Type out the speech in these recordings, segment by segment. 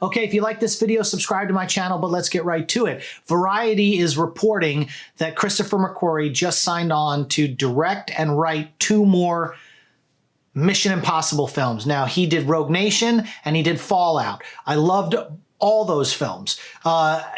Okay, if you like this video, subscribe to my channel, but let's get right to it. Variety is reporting that Christopher McQuarrie just signed on to direct and write 2 more Mission Impossible films. Now, he did Rogue Nation and he did Fallout. I loved all those films.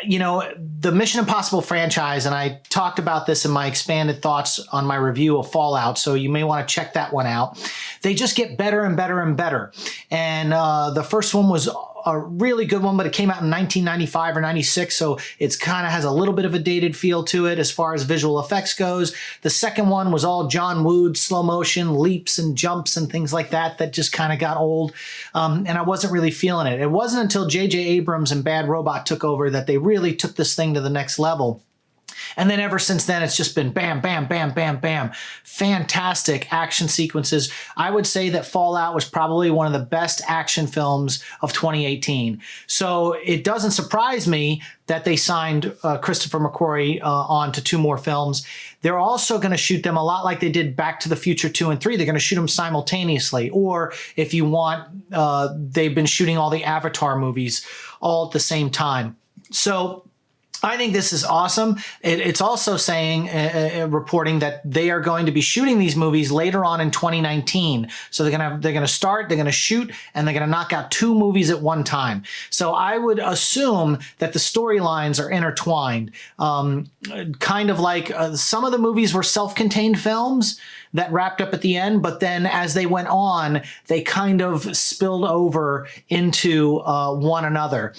You know, the Mission Impossible franchise, and I talked about this in my expanded thoughts on my review of Fallout, so you may want to check that one out. They just get better and better and better. And the first one was a really good one, but it came out in 1995 or 96, so it's kind of has a little bit of a dated feel to it as far as visual effects goes. The second one was all John Wooed, slow motion, leaps and jumps and things like that that just kind of got old, and I wasn't really feeling it. It wasn't until J.J. Abrams and Bad Robot took over that they really took this thing to the next level. And then ever since then, it's just been bam, bam, bam, bam, bam. Fantastic action sequences. I would say that Fallout was probably one of the best action films of 2018. So it doesn't surprise me that they signed Christopher McQuarrie on to 2 more films. They're also going to shoot them a lot like they did Back to the Future 2 and 3. They're going to shoot them simultaneously. Or if you want, they've been shooting all the Avatar movies all at the same time. So I think this is awesome. It's also saying, reporting that they are going to be shooting these movies later on in 2019. So they're going to start, they're going to shoot, and they're going to knock out 2 movies at one time. So I would assume that the storylines are intertwined. Kind of like some of the movies were self-contained films that wrapped up at the end, but then as they went on, they kind of spilled over into one another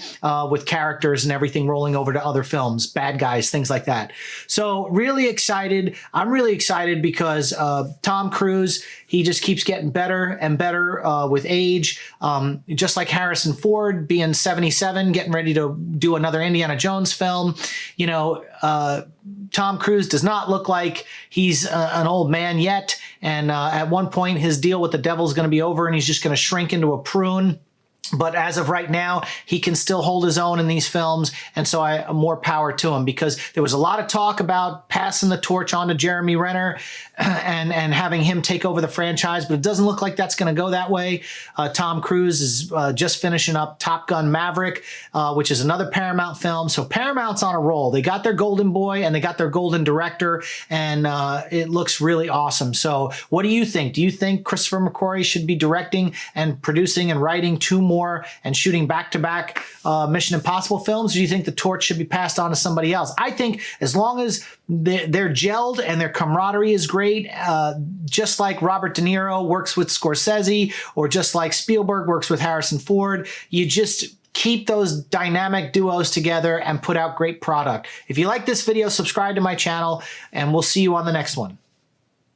with characters and everything rolling over to other films, bad guys, things like that. So really excited. I'm really excited because Tom Cruise, he just keeps getting better and better with age. Just like Harrison Ford being 77, getting ready to do another Indiana Jones film. You know, Tom Cruise does not look like he's an old man yet. And at one point, his deal with the devil is going to be over and he's just going to shrink into a prune. But as of right now, he can still hold his own in these films. And so more power to him, because there was a lot of talk about passing the torch on to Jeremy Renner and having him take over the franchise. But it doesn't look like that's going to go that way. Tom Cruise is just finishing up Top Gun Maverick, which is another Paramount film. So Paramount's on a roll. They got their golden boy and they got their golden director. And it looks really awesome. So what do you think? Do you think Christopher McQuarrie should be directing and producing and writing 2 more and shooting back-to-back Mission Impossible films? Or do you think the torch should be passed on to somebody else? I think as long as they're gelled and their camaraderie is great, just like Robert De Niro works with Scorsese, or just like Spielberg works with Harrison Ford, you just keep those dynamic duos together and put out great product. If you like this video, subscribe to my channel, and we'll see you on the next one.